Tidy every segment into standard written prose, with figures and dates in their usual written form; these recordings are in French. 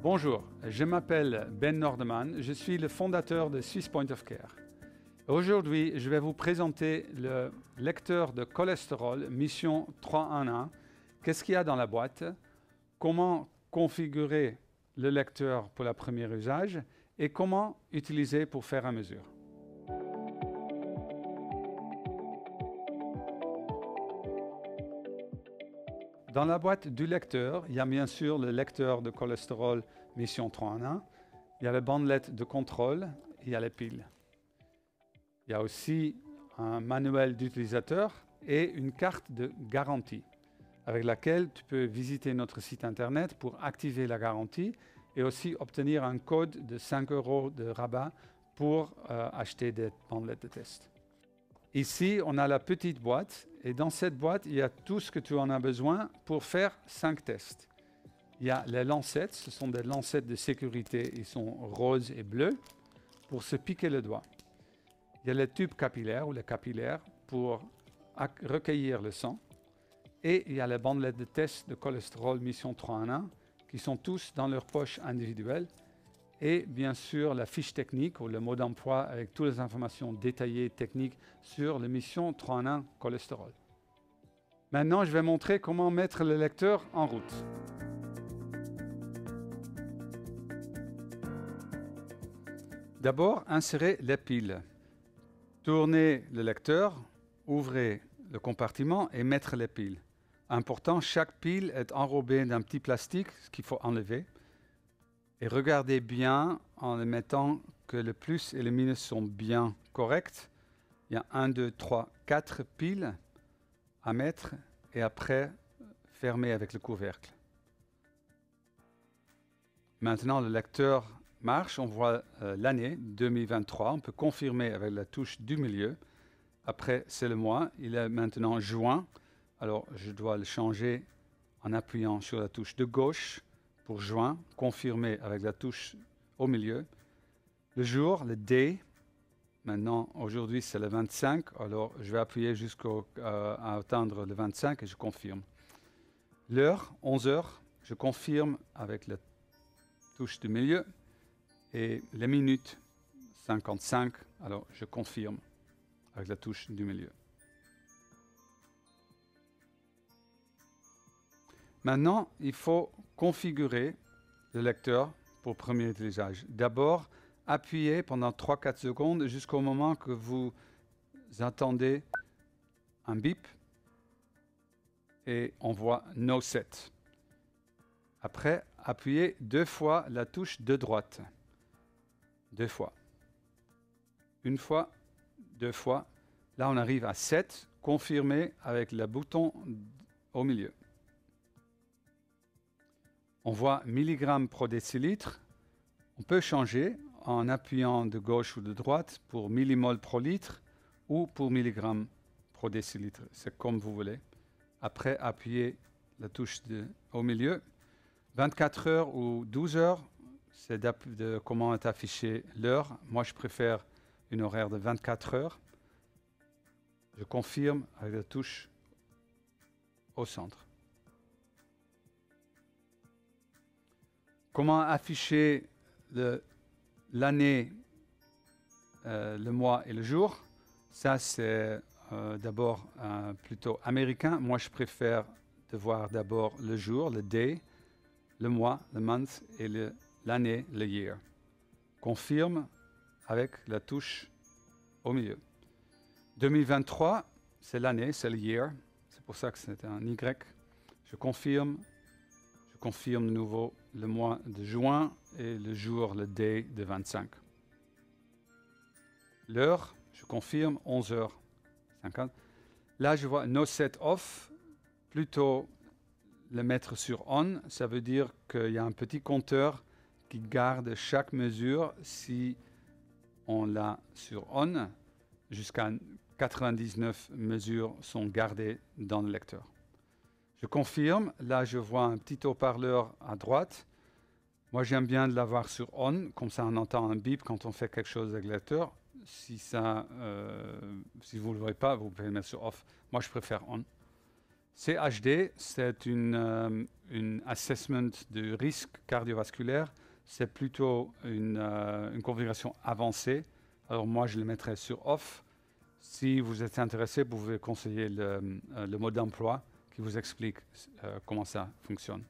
Bonjour, je m'appelle Ben Nordeman, je suis le fondateur de Swiss Point of Care. Aujourd'hui, je vais vous présenter le lecteur de cholestérol Mission 311. Qu'est-ce qu'il y a dans la boîte? Comment configurer le lecteur pour le premier usage et comment utiliser pour faire à mesure. Dans la boîte du lecteur, il y a bien sûr le lecteur de cholestérol Mission 311, il y a la bandelette de contrôle et il y a les piles. Il y a aussi un manuel d'utilisateur et une carte de garantie avec laquelle tu peux visiter notre site internet pour activer la garantie et aussi obtenir un code de 5 € de rabat pour acheter des bandelettes de test. Ici, on a la petite boîte et dans cette boîte, il y a tout ce que tu en as besoin pour faire 5 tests. Il y a les lancettes, ce sont des lancettes de sécurité, ils sont roses et bleus pour se piquer le doigt. Il y a les tubes capillaires ou les capillaires pour recueillir le sang. Et il y a les bandelettes de test de cholestérol Mission 311 qui sont tous dans leur poche individuelle. Et bien sûr, la fiche technique ou le mot d'emploi avec toutes les informations détaillées techniques sur la Mission 311 cholestérol. Maintenant, je vais montrer comment mettre le lecteur en route. D'abord, insérez les piles. Tournez le lecteur, ouvrez le compartiment et mettre les piles. Important, chaque pile est enrobée d'un petit plastique, ce qu'il faut enlever. Et regardez bien en le mettant que le plus et le minus sont bien corrects. Il y a 1, 2, 3, 4 piles à mettre et après fermer avec le couvercle. Maintenant, le lecteur marche. On voit l'année 2023. On peut confirmer avec la touche du milieu. Après, c'est le mois. Il est maintenant juin. Alors, je dois le changer en appuyant sur la touche de gauche pour juin. Confirmer avec la touche au milieu. Le jour, le day. Maintenant, aujourd'hui, c'est le 25. Alors, je vais appuyer jusqu'à atteindre le 25 et je confirme. L'heure, 11 h. Je confirme avec la touche du milieu. Et les minutes, 55. Alors, je confirme avec la touche du milieu. Maintenant, il faut configurer le lecteur pour le premier utilisage. D'abord, appuyez pendant 3-4 secondes jusqu'au moment que vous entendez un bip et on voit No Set. Après, appuyez 2 fois la touche de droite. 2 fois. 1 fois, 2 fois. Là, on arrive à 7. Confirmer avec le bouton au milieu. On voit milligrammes pro décilitre. On peut changer en appuyant de gauche ou de droite pour millimol pro litre ou pour milligrammes pro décilitre. C'est comme vous voulez. Après, appuyez la touche au milieu. 24 heures ou 12 heures, c'est de comment est affichée l'heure. Moi, je préfère une horaire de 24 heures. Je confirme avec la touche au centre. Comment afficher l'année, le mois et le jour? Ça, c'est d'abord plutôt américain. Moi, je préfère de voir d'abord le jour, le day, le mois, le month et l'année, le year. Confirme avec la touche au milieu. 2023, c'est l'année, c'est le year. C'est pour ça que c'est un Y. Je confirme de nouveau le mois de juin et le jour, le day de 25. L'heure, je confirme, 11 h 50. Là, je vois No Set Off, plutôt le mettre sur On. Ça veut dire qu'il y a un petit compteur qui garde chaque mesure si on l'a sur On. Jusqu'à 99 mesures sont gardées dans le lecteur. Je confirme, là je vois un petit haut-parleur à droite. Moi j'aime bien de l'avoir sur On, comme ça on entend un bip quand on fait quelque chose avec le lecteur. Si vous ne le voyez pas, vous pouvez le mettre sur Off. Moi je préfère On. CHD, c'est une assessment de risque cardiovasculaire. C'est plutôt une configuration avancée. Alors moi, je le mettrai sur off. Si vous êtes intéressé, vous pouvez conseiller le mode d'emploi qui vous explique comment ça fonctionne.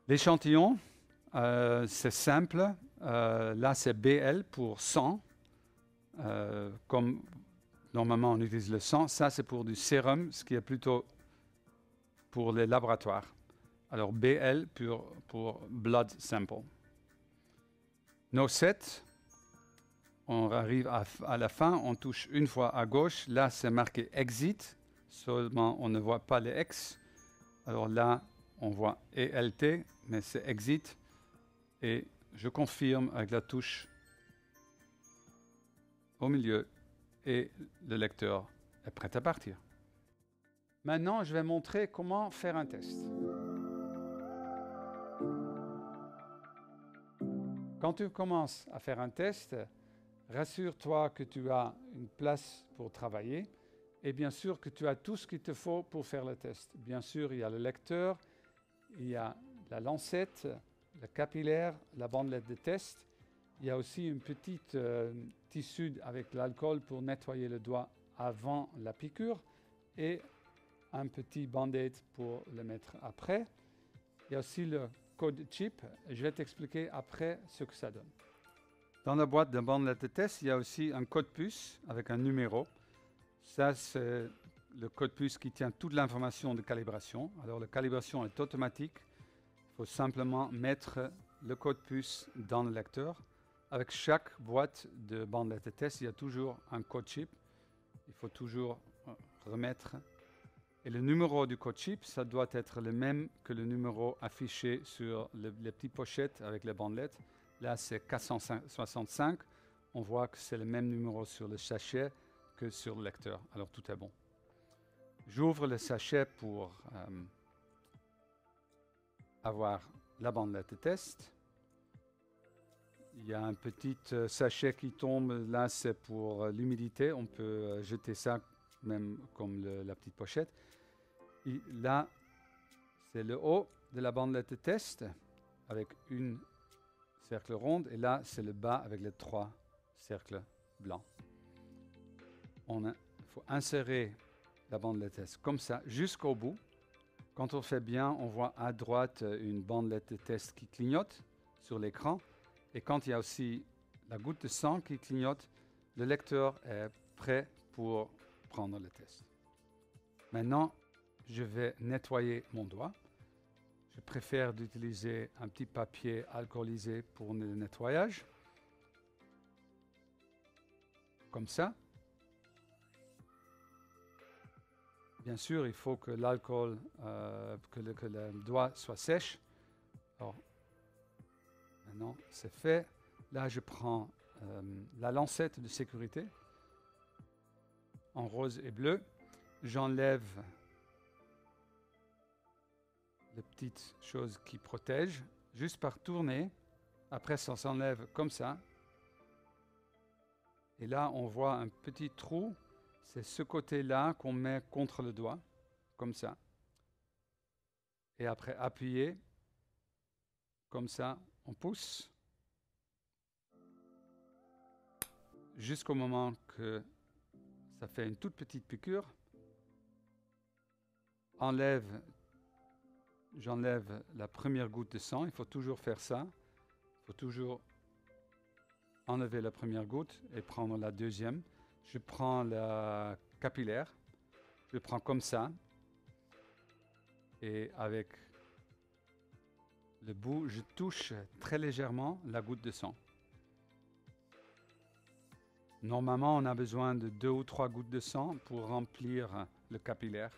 L'échantillon, c'est simple. Là, c'est BL pour 100. Comme normalement on utilise le sang, ça c'est pour du sérum, ce qui est plutôt pour les laboratoires. Alors BL pour blood sample. Nos 7, on arrive à la fin, on touche une fois à gauche. Là c'est marqué exit, seulement on ne voit pas les X. Alors là on voit ELT, mais c'est exit. Et je confirme avec la touche au milieu et le lecteur est prêt à partir. Maintenant, je vais montrer comment faire un test. Quand tu commences à faire un test, rassure-toi que tu as une place pour travailler et bien sûr que tu as tout ce qu'il te faut pour faire le test. Bien sûr, il y a le lecteur, il y a la lancette, le capillaire, la bandelette de test. Il y a aussi une petite tissu avec l'alcool pour nettoyer le doigt avant la piqûre et un petit band-aid pour le mettre après. Il y a aussi le code chip. Je vais t'expliquer après ce que ça donne. Dans la boîte de bandelette de test, il y a aussi un code puce avec un numéro. Ça, c'est le code puce qui tient toute l'information de calibration. Alors, la calibration est automatique. Il faut simplement mettre le code puce dans le lecteur. Avec chaque boîte de bandelette de test, il y a toujours un code chip. Il faut toujours remettre. Et le numéro du code chip, ça doit être le même que le numéro affiché sur les petites pochettes avec les bandelettes. Là, c'est 465. On voit que c'est le même numéro sur le sachet que sur le lecteur. Alors, tout est bon. J'ouvre le sachet pour avoir la bandelette de test. Il y a un petit sachet qui tombe. Là, c'est pour l'humidité. On peut jeter ça même comme la petite pochette. Et là, c'est le haut de la bandelette de test avec une cercle ronde. Et là, c'est le bas avec les 3 cercles blancs. Il faut insérer la bandelette de test comme ça jusqu'au bout. Quand on fait bien, on voit à droite une bandelette de test qui clignote sur l'écran. Et quand il y a aussi la goutte de sang qui clignote, le lecteur est prêt pour prendre le test. Maintenant, je vais nettoyer mon doigt. Je préfère d'utiliser un petit papier alcoolisé pour le nettoyage. Comme ça. Bien sûr, il faut que l'alcool, que le doigt soit sèche. Alors, maintenant, c'est fait. Là, je prends la lancette de sécurité en rose et bleu. J'enlève les petites choses qui protègent, juste par tourner. Après, ça s'enlève comme ça. Et là, on voit un petit trou. C'est ce côté-là qu'on met contre le doigt, comme ça. Et après, appuyer, comme ça, on pousse. Jusqu'au moment que ça fait une toute petite piqûre. J'enlève la première goutte de sang. Il faut toujours faire ça. Il faut toujours enlever la première goutte et prendre la deuxième. Je prends la capillaire. Je le prends comme ça. Et avec le bout, je touche très légèrement la goutte de sang. Normalement, on a besoin de 2 ou 3 gouttes de sang pour remplir le capillaire.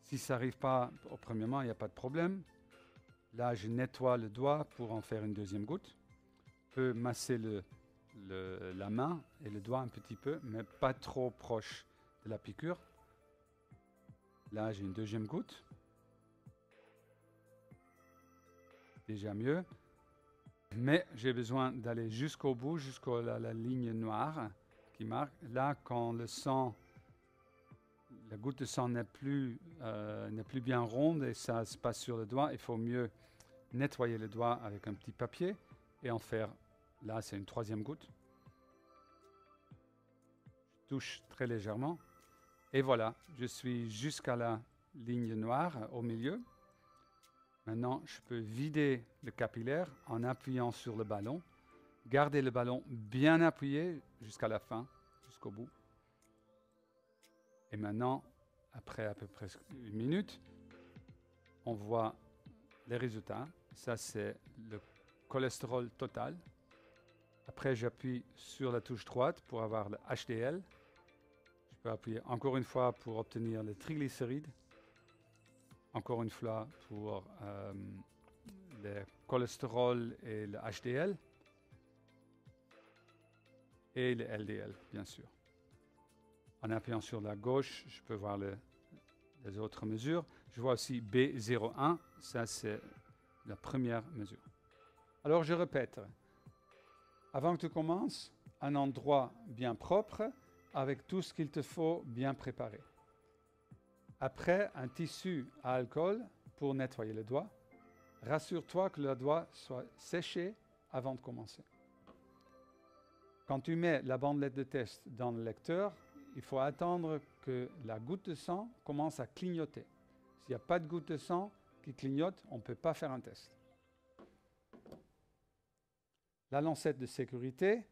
Si ça n'arrive pas au premier moment, il n'y a pas de problème. Là, je nettoie le doigt pour en faire une deuxième goutte. Je peux masser la main et le doigt un petit peu, mais pas trop proche de la piqûre. Là, j'ai une deuxième goutte. Déjà mieux. Mais j'ai besoin d'aller jusqu'au bout, jusqu'à la ligne noire qui marque. Là, quand le sang, la goutte de sang n'est plus bien ronde et ça se passe sur le doigt, il faut mieux nettoyer le doigt avec un petit papier et en faire, là c'est une troisième goutte. Je touche très légèrement et voilà, je suis jusqu'à la ligne noire au milieu. Maintenant, je peux vider le capillaire en appuyant sur le ballon. Garder le ballon bien appuyé jusqu'à la fin, jusqu'au bout. Et maintenant, après à peu près une minute, on voit les résultats. Ça, c'est le cholestérol total. Après, j'appuie sur la touche droite pour avoir le HDL. Je peux appuyer encore une fois pour obtenir le triglycéride. Encore une fois pour le cholestérol et le HDL. Et le LDL, bien sûr. En appuyant sur la gauche, je peux voir les autres mesures. Je vois aussi B01, ça c'est la première mesure. Alors je répète, avant que tu commences, un endroit bien propre avec tout ce qu'il te faut bien préparé. Après, un tissu à alcool pour nettoyer le doigt. Rassure-toi que le doigt soit séché avant de commencer. Quand tu mets la bandelette de test dans le lecteur, il faut attendre que la goutte de sang commence à clignoter. S'il n'y a pas de goutte de sang qui clignote, on ne peut pas faire un test. La lancette de sécurité,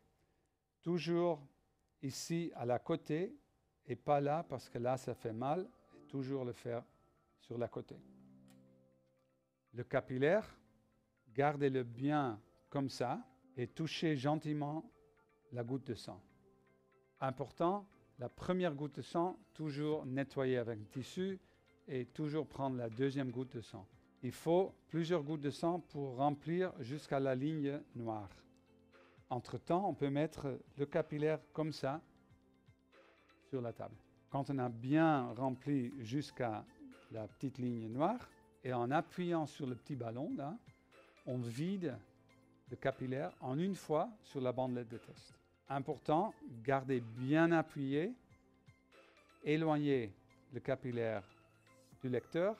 toujours ici à la côté et pas là parce que là ça fait mal, et toujours le faire sur la côté. Le capillaire, gardez-le bien comme ça et touchez gentiment la goutte de sang. Important, la première goutte de sang, toujours nettoyer avec un tissu et toujours prendre la deuxième goutte de sang. Il faut plusieurs gouttes de sang pour remplir jusqu'à la ligne noire. Entre-temps, on peut mettre le capillaire comme ça sur la table. Quand on a bien rempli jusqu'à la petite ligne noire et en appuyant sur le petit ballon, là, on vide le capillaire en une fois sur la bandelette de test. Important, gardez bien appuyé, éloignez le capillaire du lecteur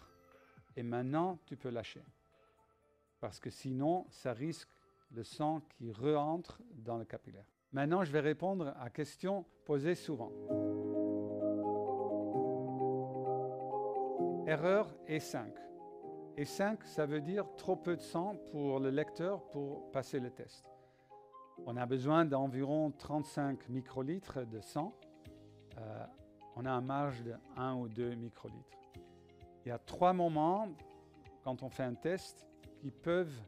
et maintenant tu peux lâcher. Parce que sinon, ça risque le sang qui rentre dans le capillaire. Maintenant, je vais répondre à questions posées souvent. Erreur E5. E5, ça veut dire trop peu de sang pour le lecteur pour passer le test. On a besoin d'environ 35 microlitres de sang. On a une marge de 1 ou 2 microlitres. Il y a 3 moments, quand on fait un test, qui peuvent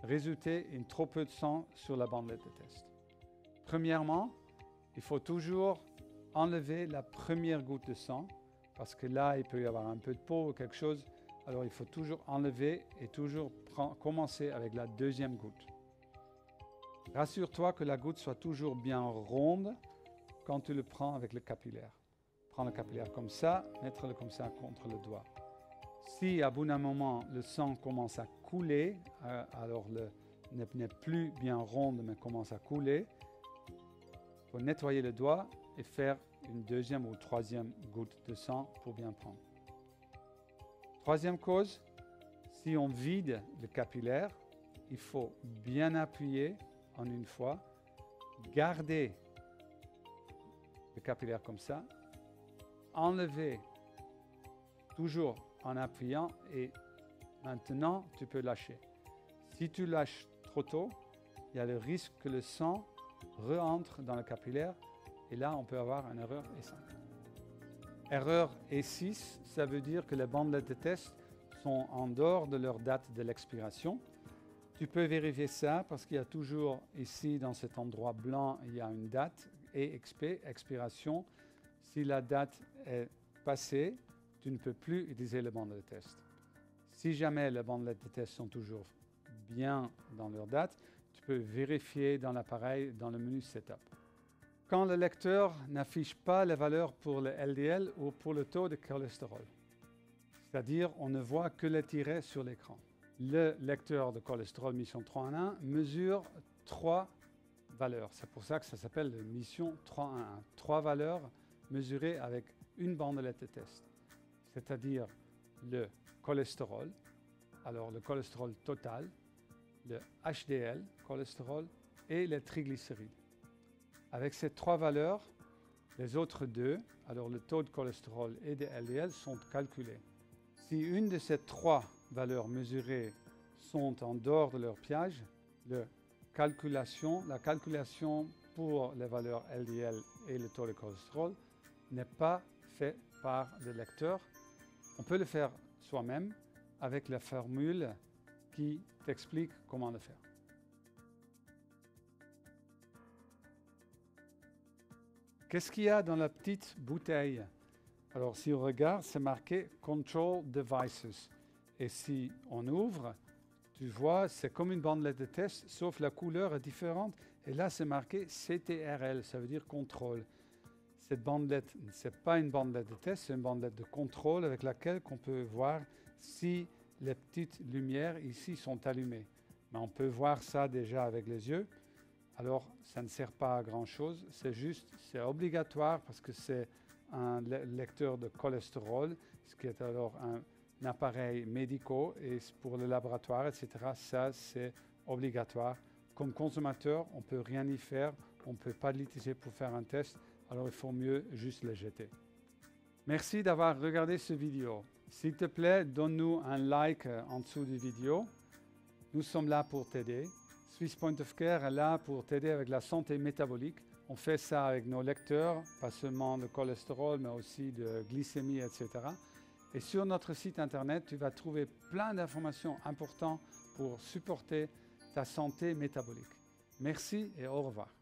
résulter en trop peu de sang sur la bandelette de test. Premièrement, il faut toujours enlever la première goutte de sang, parce que là, il peut y avoir un peu de peau ou quelque chose. Alors, il faut toujours enlever et toujours commencer avec la deuxième goutte. Rassure-toi que la goutte soit toujours bien ronde quand tu le prends avec le capillaire. Prends le capillaire comme ça, mettre-le comme ça contre le doigt. Si à bout d'un moment le sang commence à couler, alors n'est plus bien ronde mais commence à couler, il faut nettoyer le doigt et faire une deuxième ou troisième goutte de sang pour bien prendre. Troisième cause, si on vide le capillaire, il faut bien appuyer en une fois, garder le capillaire comme ça, enlever toujours en appuyant et maintenant tu peux lâcher. Si tu lâches trop tôt, il y a le risque que le sang re-entre dans le capillaire et là on peut avoir une erreur E5. Erreur E6, ça veut dire que les bandelettes de test sont en dehors de leur date de l'expiration. Tu peux vérifier ça parce qu'il y a toujours ici dans cet endroit blanc, il y a une date EXP, expiration. Si la date est passée, tu ne peux plus utiliser les bandelettes de test. Si jamais les bandelettes de test sont toujours bien dans leur date, tu peux vérifier dans l'appareil dans le menu Setup. Quand le lecteur n'affiche pas les valeurs pour le LDL ou pour le taux de cholestérol, c'est-à-dire on ne voit que les tirets sur l'écran. Le lecteur de cholestérol mission 3 en 1 mesure 3 valeurs. C'est pour ça que ça s'appelle mission 3 en 1. 3 valeurs mesurées avec une bandelette de test, c'est-à-dire le cholestérol, alors le cholestérol total, le HDL, cholestérol, et les triglycérides. Avec ces trois valeurs, les autres deux, alors le taux de cholestérol et de LDL, sont calculés. Si une de ces trois valeurs mesurées sont en dehors de leur piège, la calculation pour les valeurs LDL et le taux de cholestérol n'est pas faite par le lecteur. On peut le faire soi-même avec la formule qui t'explique comment le faire. Qu'est-ce qu'il y a dans la petite bouteille? Alors, si on regarde, c'est marqué Control Devices. Et si on ouvre, tu vois, c'est comme une bandelette de test, sauf la couleur est différente. Et là, c'est marqué CTRL, ça veut dire contrôle. Cette bandelette, ce n'est pas une bandelette de test, c'est une bandelette de contrôle avec laquelle on peut voir si les petites lumières ici sont allumées. Mais on peut voir ça déjà avec les yeux. Alors, ça ne sert pas à grand-chose, c'est obligatoire parce que c'est un lecteur de cholestérol, ce qui est alors un appareil médical et pour le laboratoire, etc. Ça, c'est obligatoire. Comme consommateur, on ne peut rien y faire, on ne peut pas l'utiliser pour faire un test, alors il faut mieux juste le jeter. Merci d'avoir regardé cette vidéo. S'il te plaît, donne-nous un like en dessous de la vidéo. Nous sommes là pour t'aider. Swiss Point of Care est là pour t'aider avec la santé métabolique. On fait ça avec nos lecteurs, pas seulement de cholestérol, mais aussi de glycémie, etc. Et sur notre site internet, tu vas trouver plein d'informations importantes pour supporter ta santé métabolique. Merci et au revoir.